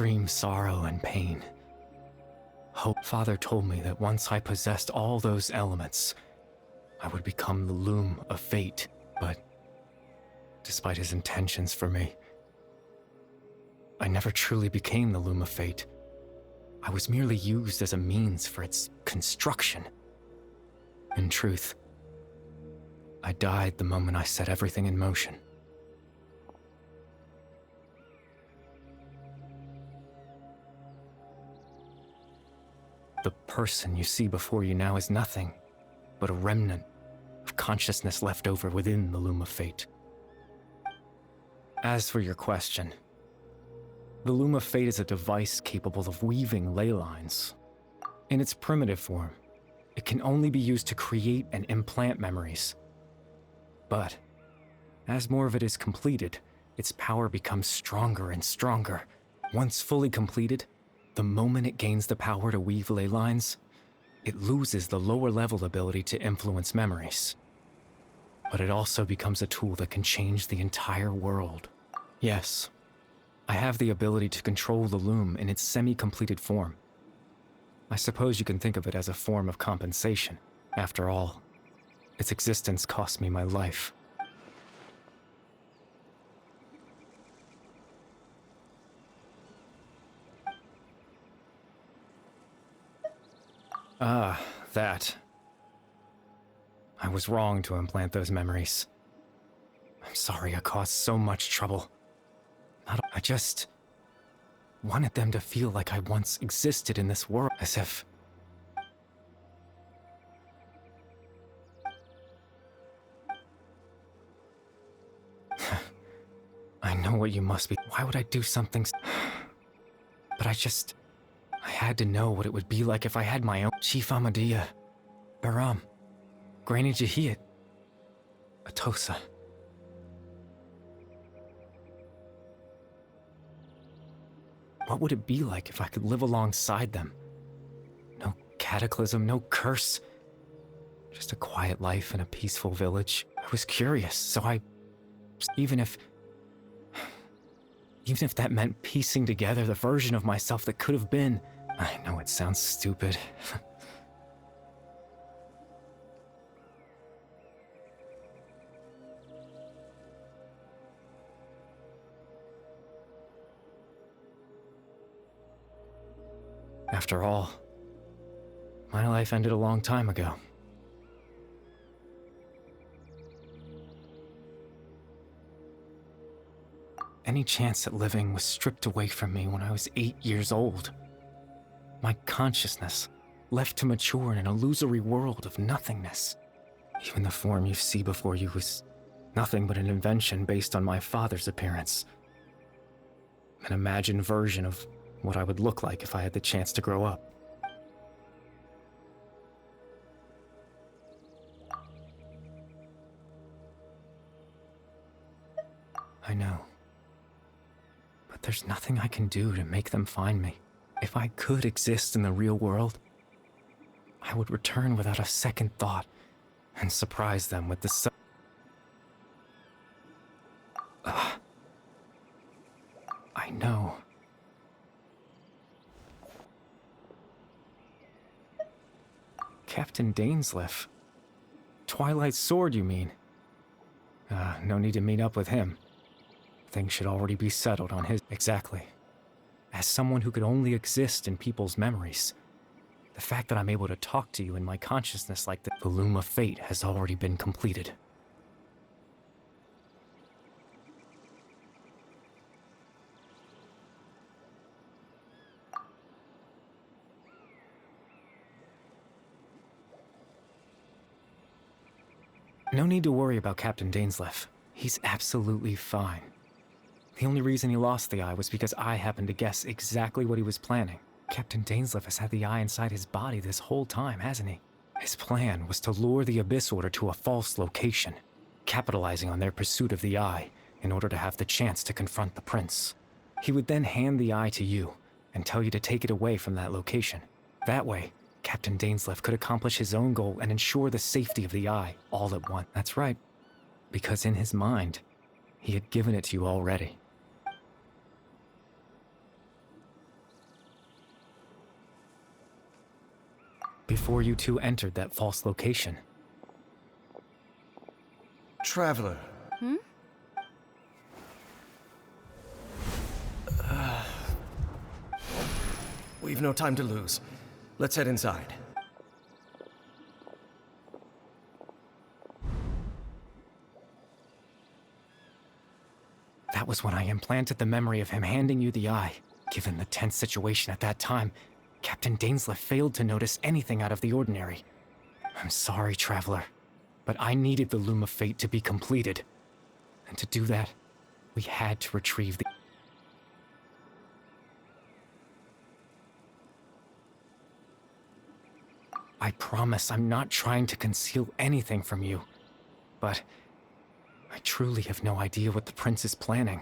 extreme sorrow and pain. Father told me that once I possessed all those elements, I would become the loom of fate, but despite his intentions for me, I never truly became the loom of fate. I was merely used as a means for its construction. In truth, I died the moment I set everything in motion. The person you see before you now is nothing but a remnant of consciousness left over within the loom of fate. As for your question, the loom of fate is a device capable of weaving ley lines. In its primitive form, it can only be used to create and implant memories. But as more of it is completed, its power becomes stronger and stronger. Once fully completed, the moment it gains the power to weave ley lines, it loses the lower-level ability to influence memories. But it also becomes a tool that can change the entire world. Yes, I have the ability to control the loom in its semi-completed form. I suppose you can think of it as a form of compensation. After all, its existence cost me my life. Ah, that. I was wrong to implant those memories. I'm sorry I caused so much trouble. I just wanted them to feel like I once existed in this world, as if... I know what you must be. Why would I do something But I had to know what it would be like if I had my own Chief Amadia, Baram, Granny Jahiyat, Atosa. What would it be like if I could live alongside them? No cataclysm, no curse. Just a quiet life in a peaceful village. I was curious, so even if that meant piecing together the version of myself that could have been. I know it sounds stupid. After all, my life ended a long time ago. Any chance at living was stripped away from me when I was 8 years old. My consciousness left to mature in an illusory world of nothingness. Even the form you see before you was nothing but an invention based on my father's appearance. An imagined version of what I would look like if I had the chance to grow up. I know. But there's nothing I can do to make them find me. If I could exist in the real world, I would return without a second thought and surprise them with the I know. Captain Dainsleif. Twilight Sword, you mean? No need to meet up with him. Things should already be settled on his... Exactly. As someone who could only exist in people's memories, the fact that I'm able to talk to you in my consciousness like the loom of fate has already been completed. No need to worry about Captain Dainsleif. He's absolutely fine. The only reason he lost the eye was because I happened to guess exactly what he was planning. Captain Dainsleif has had the eye inside his body this whole time, hasn't he? His plan was to lure the Abyss Order to a false location, capitalizing on their pursuit of the eye in order to have the chance to confront the prince. He would then hand the eye to you and tell you to take it away from that location. That way, Captain Dainsleif could accomplish his own goal and ensure the safety of the eye all at once. That's right, because in his mind, he had given it to you already. before you two entered that false location. Traveler. Hmm? We've no time to lose. Let's head inside. That was when I implanted the memory of him handing you the eye. Given the tense situation at that time, Captain Dainsleif failed to notice anything out of the ordinary. I'm sorry, Traveler, but I needed the Loom of Fate to be completed. And to do that, we had to retrieve the... I promise I'm not trying to conceal anything from you, but I truly have no idea what the Prince is planning.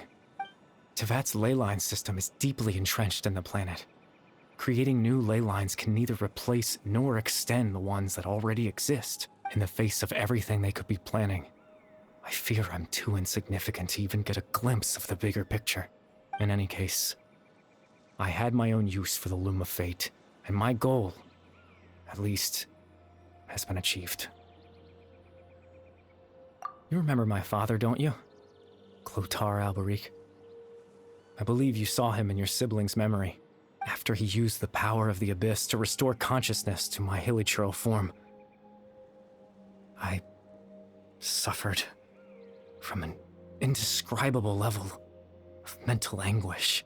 Tevat's ley line system is deeply entrenched in the planet. Creating new ley lines can neither replace nor extend the ones that already exist. In the face of everything they could be planning, I fear I'm too insignificant to even get a glimpse of the bigger picture. In any case, I had my own use for the Loom of Fate, and my goal, at least, has been achieved. You remember my father, don't you? Clotar Alberic. I believe you saw him in your sibling's memory, after he used the power of the Abyss to restore consciousness to my hilichurl form. I suffered from an indescribable level of mental anguish.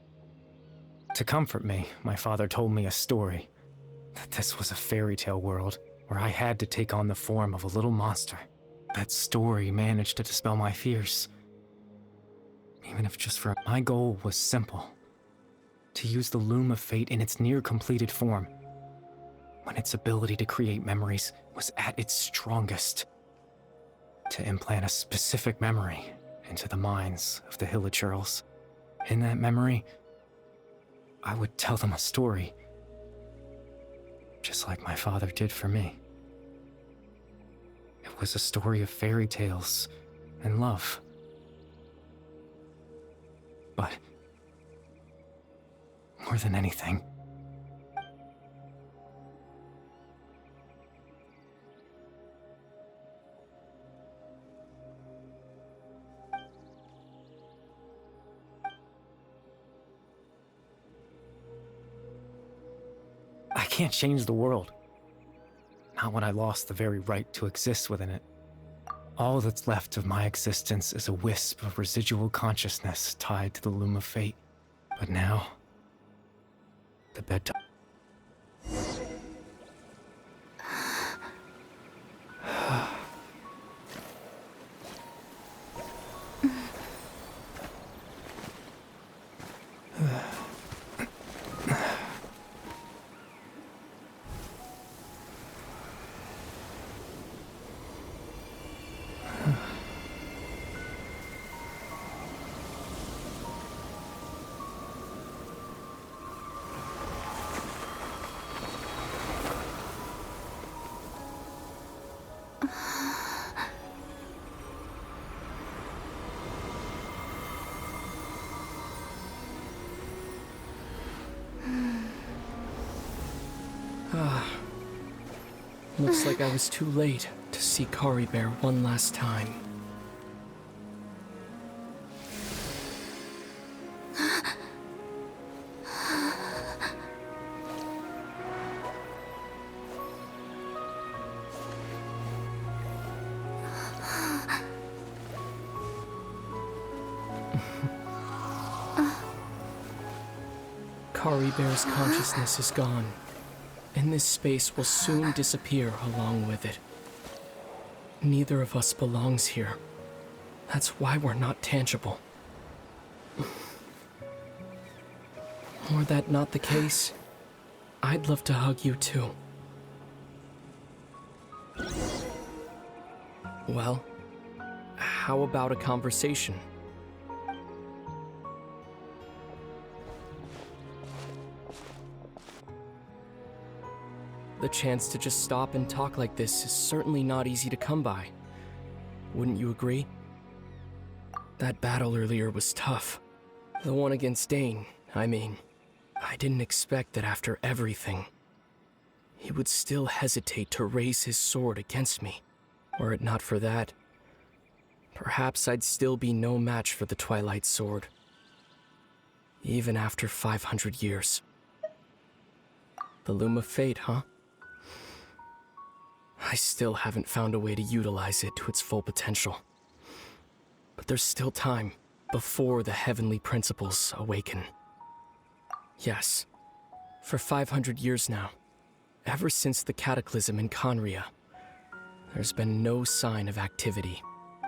To comfort me, my father told me a story, that this was a fairy tale world where I had to take on the form of a little monster. That story managed to dispel my fears. Even if just for... My goal was simple. To use the Loom of Fate in its near-completed form, when its ability to create memories was at its strongest. To implant a specific memory into the minds of the hilichurls. In that memory, I would tell them a story, just like my father did for me. It was a story of fairy tales and love. But more than anything, I can't change the world. Not when I lost the very right to exist within it. All that's left of my existence is a wisp of residual consciousness tied to the Loom of Fate. But now, the bedtime... Looks like I was too late to see Kari Bear one last time. Kari Bear's consciousness is gone, and this space will soon disappear along with it. Neither of us belongs here. That's why we're not tangible. Were that not the case, I'd love to hug you too. Well, how about a conversation? The chance to just stop and talk like this is certainly not easy to come by. Wouldn't you agree? That battle earlier was tough. The one against Dane, I mean. I didn't expect that after everything, he would still hesitate to raise his sword against me. Were it not for that, perhaps I'd still be no match for the Twilight Sword. Even after 500 years. The Loom of Fate, huh? I still haven't found a way to utilize it to its full potential. But there's still time before the heavenly principles awaken. Yes, for 500 years now, ever since the cataclysm in Conria, there's been no sign of activity.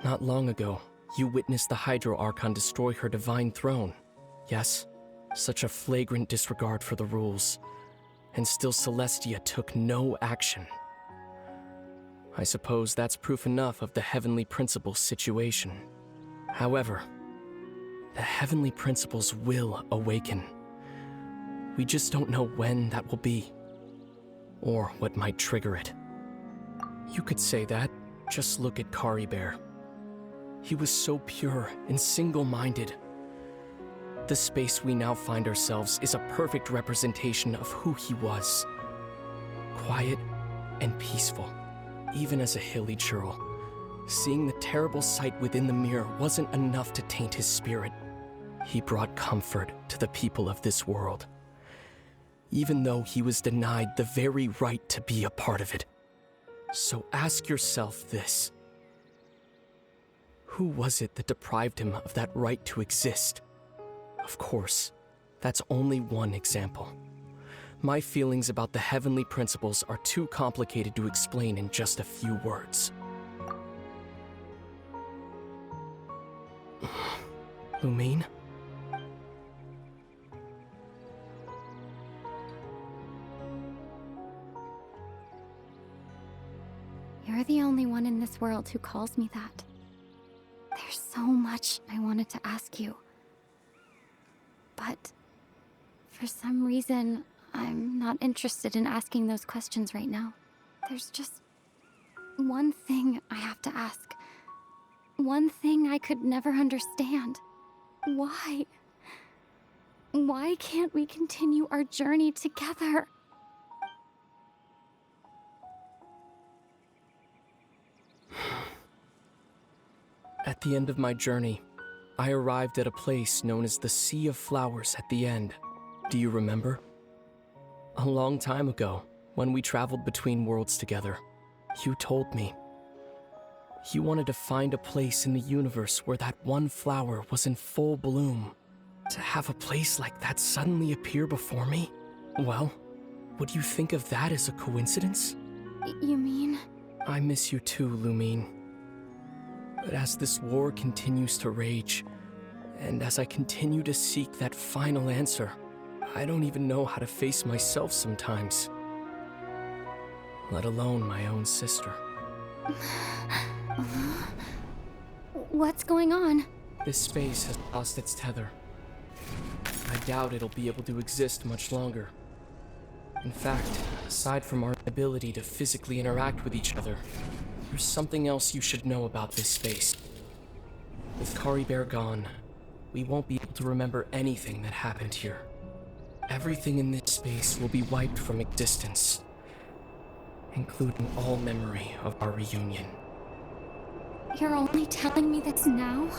Not long ago, you witnessed the Hydro Archon destroy her divine throne. Yes, such a flagrant disregard for the rules, and still Celestia took no action. I suppose that's proof enough of the Heavenly Principles situation. However, the Heavenly Principles will awaken. We just don't know when that will be, or what might trigger it. You could say that. Just look at Kari Bear. He was so pure and single-minded. The space we now find ourselves is a perfect representation of who he was. Quiet and peaceful, even as a hilly churl. Seeing the terrible sight within the mirror wasn't enough to taint his spirit. He brought comfort to the people of this world, even though he was denied the very right to be a part of it. So ask yourself this. Who was it that deprived him of that right to exist? Of course, that's only one example. My feelings about the heavenly principles are too complicated to explain in just a few words. Lumine? You're the only one in this world who calls me that. There's so much I wanted to ask you. But for some reason, I'm not interested in asking those questions right now. There's just one thing I have to ask. One thing I could never understand. Why? Why can't we continue our journey together? At the end of my journey, I arrived at a place known as the Sea of Flowers at the end. Do you remember? A long time ago, when we traveled between worlds together, you told me you wanted to find a place in the universe where that one flower was in full bloom. To have a place like that suddenly appear before me? Well, would you think of that as a coincidence? You mean? I miss you too, Lumine. But as this war continues to rage, and as I continue to seek that final answer, I don't even know how to face myself sometimes. Let alone my own sister. What's going on? This space has lost its tether. I doubt it'll be able to exist much longer. In fact, aside from our ability to physically interact with each other, there's something else you should know about this space. With Kari Bear gone, we won't be able to remember anything that happened here. Everything in this space will be wiped from existence, including all memory of our reunion. You're only telling me this now?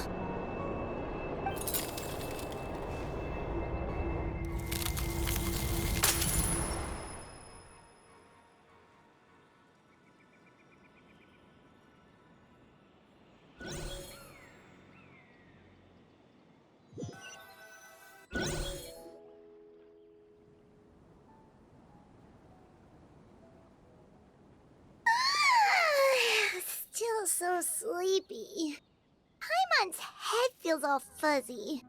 Still so sleepy. Paimon's head feels all fuzzy.